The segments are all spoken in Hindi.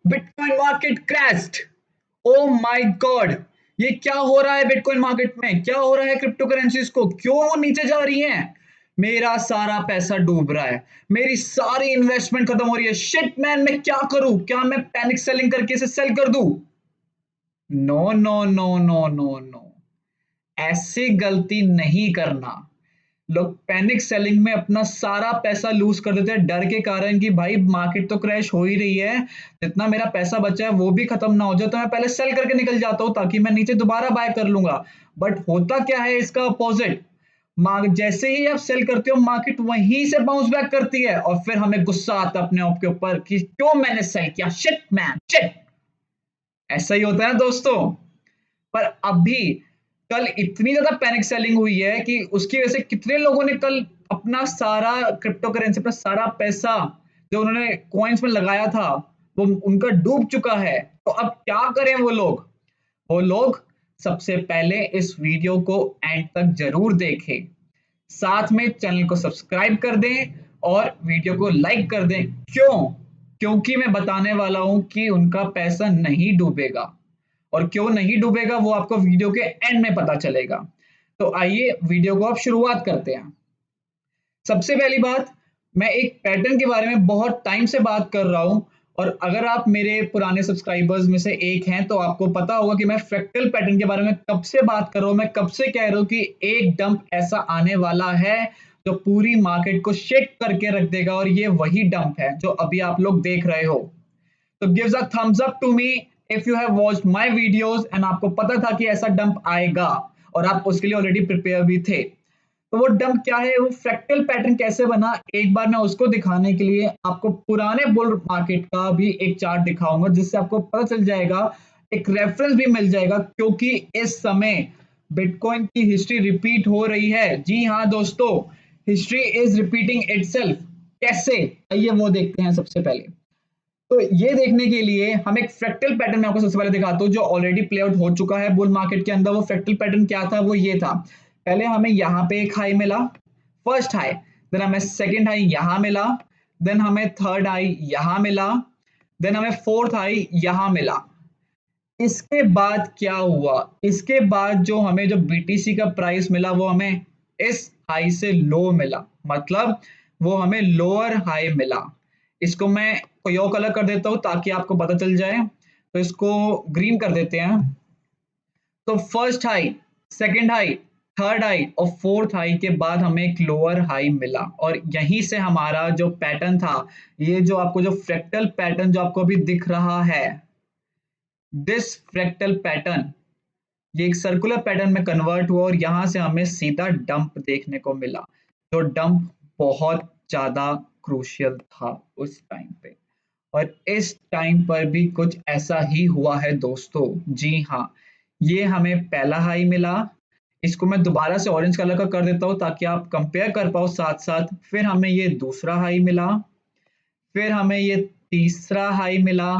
Bitcoin market crashed. Oh my God, ये क्या हो रहा है बिटकॉइन मार्केट में? क्या हो रहा है क्रिप्टो करेंसीज को? क्यों वो नीचे जा रही हैं? मेरा सारा पैसा डूब रहा है, मेरी सारी इन्वेस्टमेंट खत्म हो रही है। शिट मैन, मैं क्या करूं? क्या मैं पैनिक सेलिंग करके इसे सेल कर दूं? No no no no no no, ऐसी गलती नहीं करना। लोग पैनिक सेलिंग में अपना सारा पैसा लूज कर देते हैं डर के कारण कि भाई मार्केट तो क्रैश हो ही रही है, जितना मेरा पैसा बचा है वो भी खत्म ना हो जाए, तो मैं पहले सेल करके निकल जाता हूँ ताकि मैं नीचे दोबारा बाय कर लूंगा। बट होता क्या है इसका अपोजिट। जैसे ही आप सेल करते हो मार्केट वहीं से बाउंस बैक करती है और फिर हमें गुस्सा आता है अपने आप के ऊपर कि क्यों मैंने सेल किया, शिट मैन शिट। ऐसा ही होता है दोस्तों। पर अभी कल इतनी ज्यादा पैनिक सेलिंग हुई है कि उसकी वजह से कितने लोगों ने कल अपना सारा क्रिप्टो करेंसी, अपना सारा पैसा जो उन्होंने कॉइन्स में लगाया था वो उनका डूब चुका है। तो अब क्या करें वो लोग सबसे पहले इस वीडियो को एंड तक जरूर देखें, साथ में चैनल को सब्सक्राइब कर दें और वीडियो को लाइक कर दें। क्यों? क्योंकि मैं बताने वाला हूं कि उनका पैसा नहीं डूबेगा। और क्यों नहीं डूबेगा वो आपको वीडियो के एंड में पता चलेगा। तो आइए वीडियो को अब शुरुआत करते हैं। सबसे पहली बात, मैं एक पैटर्न के बारे में बहुत टाइम से बात कर रहा हूं, और अगर आप मेरे पुराने सब्सक्राइबर्स में से एक हैं तो आपको पता होगा कि मैं फ्रैक्टल पैटर्न के बारे में कब से बात कर रहा हूं। मैं कब से कह रहा हूं कि एक डंप ऐसा आने वाला है जो पूरी मार्केट को शेक करके रख देगा, और ये वही डंप है जो अभी आप लोग देख रहे हो। तो gives a thumbs up to me if you have watched my videos and आपको पता था कि ऐसा डंप आएगा और आप उसके लिए ऑलरेडी प्रिपेयर भी थे। तो वो डंप क्या है, वो फ्रैक्टल पैटर्न कैसे बना, एक बार मैं उसको दिखाने के लिए आपको पुराने बुल मार्केट का भी एक चार्ट दिखाऊंगा जिससे आपको पता चल जाएगा, एक रेफरेंस भी मिल जाएगा, क्योंकि इस समय बिटकॉइन की हिस्ट्री रिपीट हो रही है। जी हाँ दोस्तों, हिस्ट्री इज रिपीटिंग इटसेल्फ। कैसे? आइए वो देखते हैं सबसे पहले। तो ये देखने के लिए हम एक फ्रैक्टल पैटर्न में आपको सबसे पहले दिखाता हूँ जो ऑलरेडी प्ले आउट हो चुका है बुल मार्केट के अंदर। वो फ्रैक्टल पैटर्न क्या था? वो ये था, पहले हमें यहाँ पे एक हाई मिला, फर्स्ट हाई, देन हमें सेकंड हाई यहाँ मिला, देन हमें थर्ड हाई यहाँ मिला, देन हमें फोर्थ हाई यहाँ मिला। इसके बाद क्या हुआ? इसके बाद जो हमें जो बीटीसी का प्राइस मिला वो हमें इस हाई से लो मिला, मतलब वो हमें लोअर हाई मिला। इसको मैं कोई और कलर कर देता हूं ताकि आपको पता चल जाए, तो इसको ग्रीन कर देते हैं। तो first high, second high, third high और फोर्थ हाई के बाद हमें एक लोअर हाई मिला, और यहीं से हमारा जो पैटर्न था, ये जो आपको जो फ्रैक्टल पैटर्न जो आपको अभी दिख रहा है, दिस फ्रैक्टल पैटर्न, ये एक सर्कुलर पैटर्न में कन्वर्ट हुआ और यहाँ से हमें सीधा डंप देखने को मिला। तो डंप बहुत ज्यादा क्रूशियल था उस टाइम पे, और इस टाइम पर भी कुछ ऐसा ही हुआ है दोस्तों। जी हाँ, ये हमें पहला हाई मिला, इसको मैं दोबारा से ऑरेंज कलर का कर देता हूँ ताकि आप कंपेयर कर पाओ साथ साथ। फिर हमें ये दूसरा हाई मिला, फिर हमें ये तीसरा हाई मिला,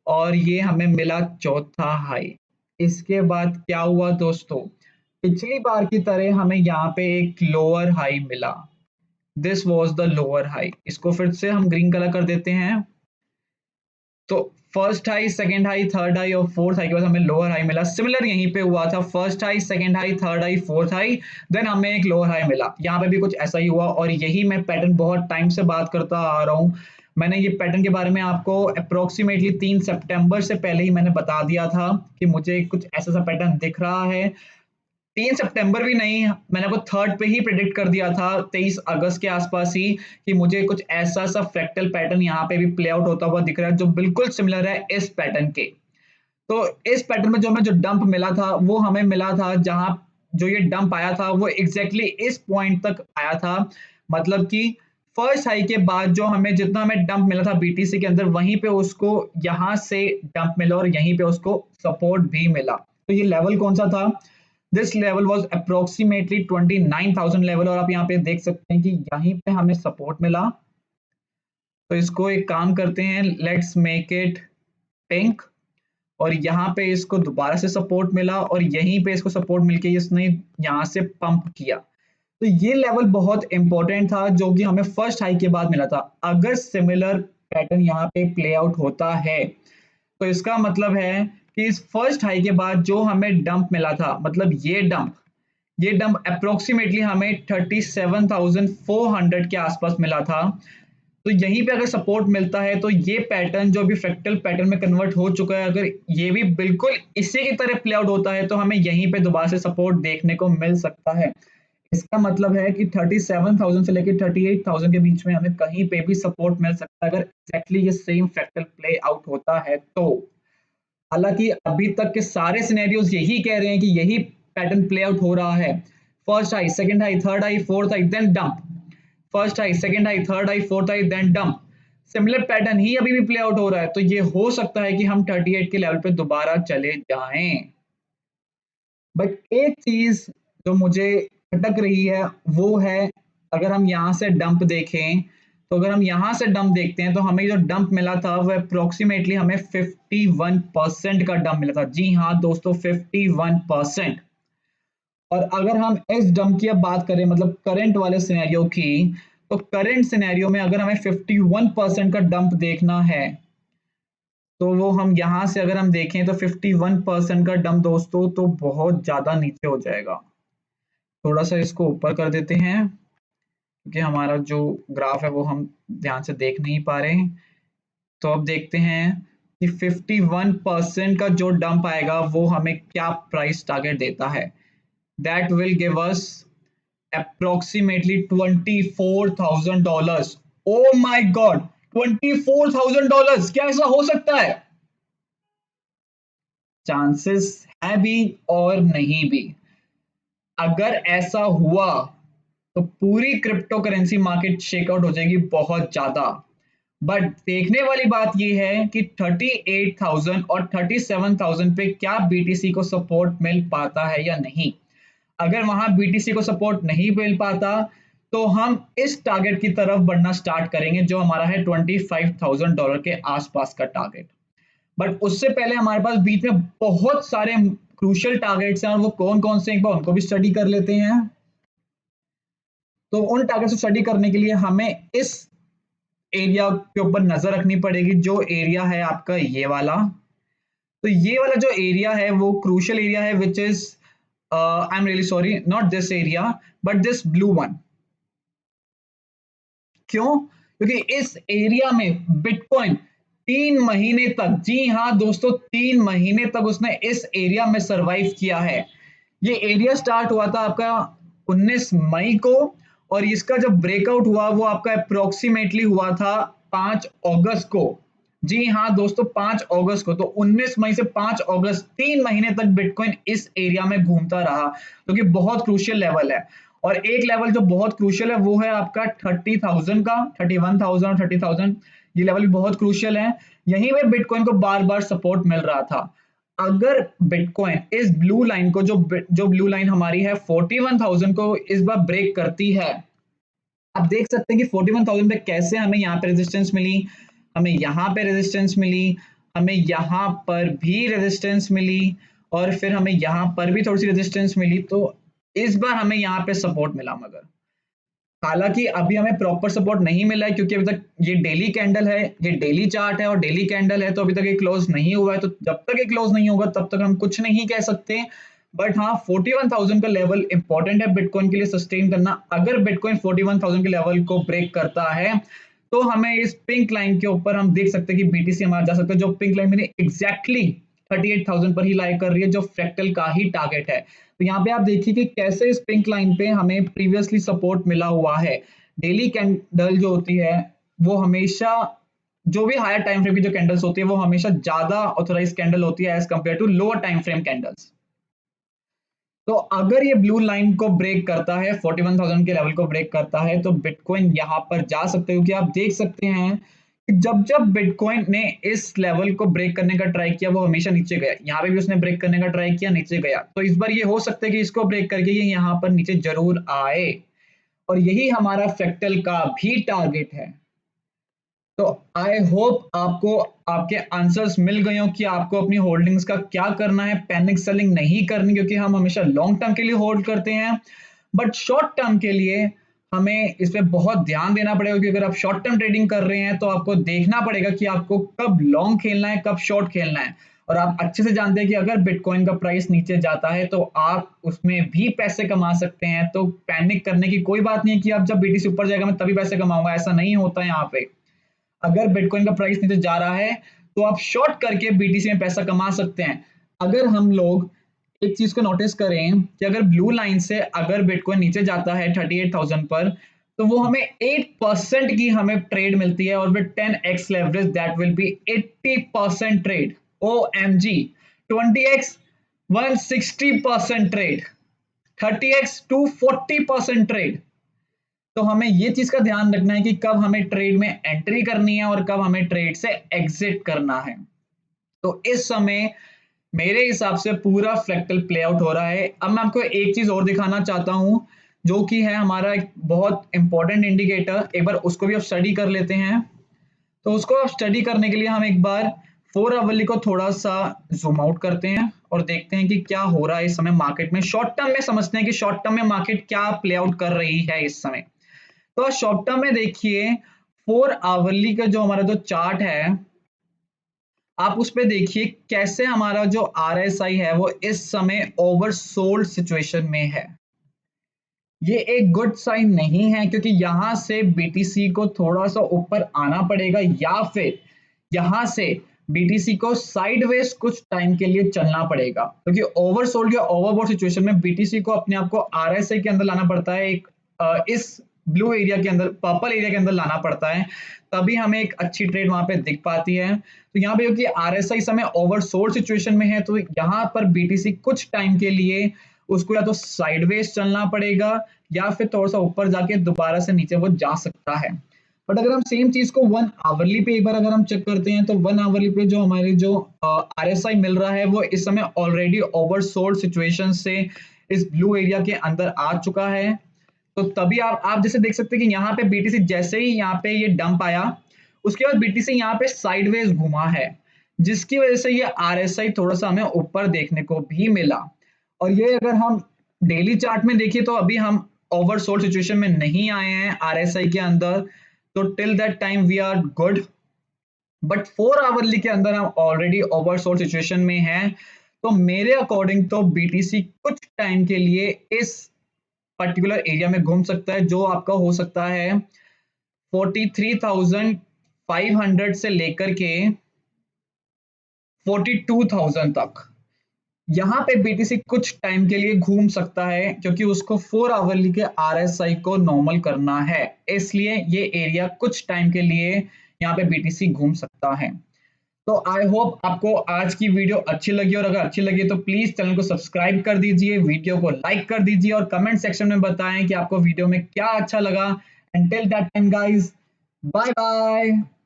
और ये हमें मिला चौथा हाई। इसके बाद क्या हुआ दोस्तों? पिछली बार की तरह हमें यहाँ पे एक लोअर हाई मिला, this was the lower high. इसको फिर से हम ग्रीन कलर कर देते हैं। तो first high, second high, third high और फोर्थ हाई के बाद हमें लोअर हाई मिला। सिमिलर यहीं पे हुआ था, first high, second high, third high, fourth high, then हमें एक लोअर हाई मिला। यहाँ पे भी कुछ ऐसा ही हुआ, और यही मैं पैटर्न बहुत टाइम से बात करता आ रहा हूँ। मैंने ये पैटर्न के बारे में आपको अप्रोक्सीमेटली 3 सितंबर से पहले ही मैंने बता दिया था कि मुझे कुछ ऐसा सा पैटर्न दिख रहा है। 3 सितंबर भी नहीं, मैंने आपको थर्ड पे ही प्रिडिक्ट कर दिया था, 23 अगस्त के आसपास ही, कि मुझे कुछ ऐसा सा फ्रैक्टल पैटर्न यहाँ पे भी प्ले आउट होता हुआ दिख रहा है जो बिल्कुल सिमिलर है इस पैटर्न के। तो इस पैटर्न में जो हमें जो डंप मिला था वो हमें मिला था, जहां जो ये डंप आया था वो एग्जैक्टली इस पॉइंट तक आया था। मतलब कि फर्स्ट हाई के बाद जो हमें जितना हमें डंप मिला था बीटीसी के अंदर, वहीं पे उसको यहाँ से डंप मिला और यहीं पे उसको सपोर्ट भी मिला। तो ये लेवल कौन सा था? This level was approximately 29,000 level, और आप यहाँ पे देख सकते हैं कि यहीं पे हमें सपोर्ट मिला। तो इसको एक काम करते हैं, लेट्स मेक इट पिंक, और यहाँ पे इसको दोबारा से सपोर्ट मिला और यहीं पे इसको सपोर्ट मिलके इसने यहाँ से पंप किया। तो ये लेवल बहुत इंपॉर्टेंट था जो कि हमें फर्स्ट हाई के बाद मिला था। अगर सिमिलर पैटर्न यहाँ पे प्ले आउट होता है तो इसका मतलब है कि इस फर्स्ट हाई के बाद जो हमें डंप मिला था, मतलब ये डंप अप्रोक्सीमेटली हमें 37,400 के आसपास मिला था। तो यहीं पे अगर सपोर्ट मिलता है तो ये पैटर्न जो अभी फ्रैक्टल पैटर्न में कन्वर्ट हो चुका है, अगर ये भी बिल्कुल इसी की तरह प्ले आउट होता है तो हमें यहीं पे दोबारा से सपोर्ट देखने को मिल सकता है। इसका मतलब है कि 37,000 से लेकर 38,000 के बीच में हमें कहीं पे भी सपोर्ट मिल सकता है, अगर एग्जैक्टली ये सेम फ्रैक्टल प्ले आउट होता है तो। हालांकि अभी तक के सारे सिनेरियोज यही कह रहे हैं कि यही पैटर्न प्ले आउट हो रहा है। First high, second high, third high, fourth high, then dump. First high, second high, third high, fourth high, then dump. Similar pattern ही अभी भी प्ले आउट हो रहा है, तो ये हो सकता है कि हम 38 के लेवल पे दोबारा चले जाएं। बट एक चीज जो मुझे खटक रही है वो है, अगर हम यहाँ से डंप देखें, तो अगर हम यहाँ से डंप देखते हैं तो हमें जो डंप मिला था वो अप्रोक्सीमेटली हमें 51% का डंप मिला था। जी हाँ दोस्तों, 51%। और अगर हम इस डंप की अब बात करें, मतलब करंट वाले सिनेरियो की, तो करंट सिनेरियो में अगर हमें 51% का डंप देखना है तो वो हम यहाँ से अगर हम देखें तो 51% का डंप दोस्तों तो बहुत ज्यादा नीचे हो जाएगा। थोड़ा सा इसको ऊपर कर देते हैं क्योंकि हमारा जो ग्राफ है वो हम ध्यान से देख नहीं पा रहे हैं। तो अब देखते हैं कि 51% का जो डंप आएगा वो हमें क्या प्राइस टारगेट देता है। That will give us approximately $24,000। Oh my God, $24,000! क्या ऐसा हो सकता है? चांसेस है भी और नहीं भी। अगर ऐसा हुआ तो पूरी क्रिप्टो करेंसी मार्केट शेकआउट हो जाएगी बहुत ज्यादा। बट देखने वाली बात यह है कि 38,000 और 37,000 पे क्या बीटीसी को सपोर्ट मिल पाता है या नहीं। अगर वहां बीटीसी को सपोर्ट नहीं मिल पाता तो हम इस टारगेट की तरफ बढ़ना स्टार्ट करेंगे जो हमारा है $25,000 के आसपास का टारगेट। बट उससे पहले हमारे पास बीच में बहुत सारे क्रूशियल टारगेट्स हैं, और वो कौन कौन से, एक बार उनको भी स्टडी कर लेते हैं। तो उन टारगेट्स को स्टडी करने के लिए हमें इस एरिया के ऊपर नजर रखनी पड़ेगी, जो एरिया है आपका ये वाला। तो ये वाला जो एरिया है वो क्रूशियल एरिया है, which is I am really sorry, not this area but this blue one. क्यों? क्योंकि इस एरिया में बिटकॉइन 3 महीने तक, जी हाँ दोस्तों, 3 महीने तक उसने इस एरिया में सरवाइव किया है। ये एरिया स्टार्ट हुआ था आपका 19 मई को, और इसका जब ब्रेकआउट हुआ वो आपका अप्रोक्सीमेटली हुआ था 5 अगस्त को। जी हाँ दोस्तों, 5 अगस्त को। तो 19 मई से 5 अगस्त 3 महीने तक बिटकॉइन इस एरिया में घूमता रहा, जो कि बहुत क्रूशियल लेवल है। और एक लेवल जो बहुत क्रूशियल है वो है आपका 30,000 का, 31,000 और 30,000। ये लेवल भी बहुत क्रूशियल है। यहीं पे बिटकॉइन को बार बार सपोर्ट मिल रहा था। अगर बिटकॉइन इस ब्लू लाइन को, जो ब्लू लाइन हमारी है 41,000 को इस बार ब्रेक करती है, आप देख सकते हैं कि 41,000 पे कैसे हमें यहाँ पे रेजिस्टेंस मिली, हमें यहाँ पे रेजिस्टेंस मिली, हमें यहाँ पर भी रेजिस्टेंस मिली, और फिर हमें यहाँ पर भी थोड़ी सी रेजिस्टेंस मिली। तो इस बार हमें यहाँ पे सपोर्ट मिला, मगर हालांकि अभी हमें प्रॉपर सपोर्ट नहीं मिला है क्योंकि अभी तक ये डेली कैंडल है, ये डेली चार्ट है और डेली कैंडल है, तो अभी तक ये क्लोज नहीं हुआ है। तो जब तक ये क्लोज नहीं होगा तब तक हम कुछ नहीं कह सकते। बट हाँ, 41,000 का लेवल इंपॉर्टेंट है बिटकॉइन के लिए सस्टेन करना। अगर बिटकॉइन 41,000 के लेवल को ब्रेक करता है तो हमें इस पिंक लाइन के ऊपर हम देख सकते हैं कि बीटीसी हमारा जा सकता है, जो पिंक लाइन मैंने एग्जैक्टली 38,000 पर ही लाइक कर रही है, जो फ्रैक्टल का ही टारगेट है। तो यहाँ पे आप देखिए कि कैसे इस पिंक लाइन पे हमें प्रीवियसली सपोर्ट मिला हुआ है। डेली कैंडल जो होती है वो हमेशा, जो भी हायर टाइम फ्रेम की जो कैंडल्स होती है वो हमेशा ज्यादा ऑथराइज कैंडल होती है as compare to lower time frame candles. तो अगर ये ब्लू लाइन को ब्रेक करता है, 41,000 के लेवल को ब्रेक करता है, तो बिटकॉइन यहाँ पर जा सकते हो। कि आप देख सकते हैं कि जब जब बिटकॉइन ने इस लेवल को ब्रेक करने का ट्राई किया वो हमेशा नीचे गया। यहाँ पे भी उसने ब्रेक करने का ट्राई किया, नीचे गया। तो इस बार ये हो सकता है कि इसको ब्रेक करके ये यहाँ पर नीचे जरूर आए, और यही हमारा फ्रैक्टल का भी टारगेट है। तो आई होप आपको आपके आंसर्स मिल गए हो कि आपको अपनी होल्डिंग्स का क्या करना है। पैनिक सेलिंग नहीं करनी, क्योंकि हम हमेशा लॉन्ग टर्म के लिए होल्ड करते हैं। बट शॉर्ट टर्म के लिए हमें इस पे बहुत ध्यान देना पड़ेगा, क्योंकि अगर आप शॉर्ट टर्म ट्रेडिंग कर रहे हैं तो आपको देखना पड़ेगा कि आपको कब लॉन्ग खेलना है, कब शॉर्ट खेलना है। और आप अच्छे से जानते हैं कि अगर बिटकॉइन का प्राइस नीचे जाता है तो आप उसमें भी पैसे कमा सकते हैं। तो पैनिक करने की कोई बात नहीं है कि आप जब बीटीसी ऊपर जाएगा मैं तभी पैसे कमाऊंगा, ऐसा नहीं होता है यहाँ पे। अगर बिटकॉइन का प्राइस नीचे जा रहा है तो आप शॉर्ट करके बीटीसी में पैसा कमा सकते हैं। अगर हम लोग एक चीज को नोटिस करें कि अगर ब्लू लाइन से अगर बिटकॉइन नीचे जाता है 38,000 पर, तो वो हमें 8% की हमें ट्रेड मिलती है, और with 10x leverage that will be 80% trade. O M G, 20x 160% trade, 30x 240% trade. तो हमें ये चीज का ध्यान रखना है कि कब हमें ट्रेड में एंट्री करनी है और कब हमें ट्रेड से एग्जिट करना है। तो इस समय मेरे हिसाब से पूरा फ्रैक्टल प्ले आउट हो रहा है। अब मैं आपको एक चीज और दिखाना चाहता हूं, जो कि है हमारा एक बहुत इंपॉर्टेंट इंडिकेटर। एक बार उसको भी आप स्टडी कर लेते हैं। तो उसको आप स्टडी करने के लिए हम एक बार 4 आवली को थोड़ा सा जूम आउट करते हैं और देखते हैं कि क्या हो रहा है इस समय मार्केट में। शॉर्ट टर्म में समझते हैं कि शॉर्ट टर्म में मार्केट क्या प्ले आउट कर रही है इस समय। तो शॉर्ट टर्म में देखिए 4 आवली का जो हमारा जो चार्ट है, आप उस पे देखिए कैसे हमारा जो आरएसआई है वो इस समय ओवरसोल्ड सिचुएशन में है। ये एक गुड साइन नहीं है, क्योंकि यहां से बीटीसी को थोड़ा सा ऊपर आना पड़ेगा, या फिर यहां से बीटीसी को साइडवेज कुछ टाइम के लिए चलना पड़ेगा। क्योंकि ओवरसोल्ड या ओवरबॉट सिचुएशन में बीटीसी को अपने आप को आरएसआई के अंदर लाना पड़ता है, एक इस ब्लू एरिया के अंदर, पर्पल एरिया के अंदर लाना पड़ता है, तभी हमें एक अच्छी ट्रेड वहां पे दिख पाती है। तो यहाँ पे क्योंकि आरएसआई समय ओवरसोल्ड सिचुएशन में है, तो यहाँ पर बीटीसी कुछ टाइम के लिए उसको या तो साइडवेज चलना पड़ेगा, या फिर थोड़ा सा ऊपर जाके दोबारा से नीचे वो जा सकता है। बट अगर हम सेम चीज को 1 आवरली पे एक बार अगर हम चेक करते हैं, तो 1 आवरली पे जो हमारी जो आरएसआई मिल रहा है वो इस समय ऑलरेडी ओवरसोल्ड सिचुएशन से इस ब्लू एरिया के अंदर आ चुका है। तो तभी आप जैसे देख सकते हैं कि यहाँ पे बीटीसी जैसे ही यहाँ पे ये डंप आया, उसके बाद बीटीसी यहाँ पे साइडवेज घुमा है, जिसकी वजह से ये आरएसआई थोड़ा सा हमें ऊपर देखने को भी मिला। और ये अगर हम डेली चार्ट में देखिए तो अभी हम ओवरसोल्ड सिचुएशन में नहीं आए हैं आरएसआई के अंदर, तो till that time we are good. But 4 hourly के अंदर हम ऑलरेडी ओवरसोल्ड सिचुएशन में हैं। तो मेरे अकॉर्डिंग तो बीटीसी कुछ टाइम के लिए इस पर्टिकुलर एरिया में घूम सकता है, जो आपका हो सकता है 43,500 से लेकर के 42,000 तक। यहाँ पे बीटीसी कुछ टाइम के लिए घूम सकता है, क्योंकि उसको 4 आवरली के आरएसआई को नॉर्मल करना है, इसलिए ये एरिया कुछ टाइम के लिए यहाँ पे बीटीसी घूम सकता है। तो आई होप आपको आज की वीडियो अच्छी लगी, और अगर अच्छी लगी तो प्लीज चैनल को सब्सक्राइब कर दीजिए, वीडियो को लाइक कर दीजिए, और कमेंट सेक्शन में बताएं कि आपको वीडियो में क्या अच्छा लगा। And till that time guys, bye bye.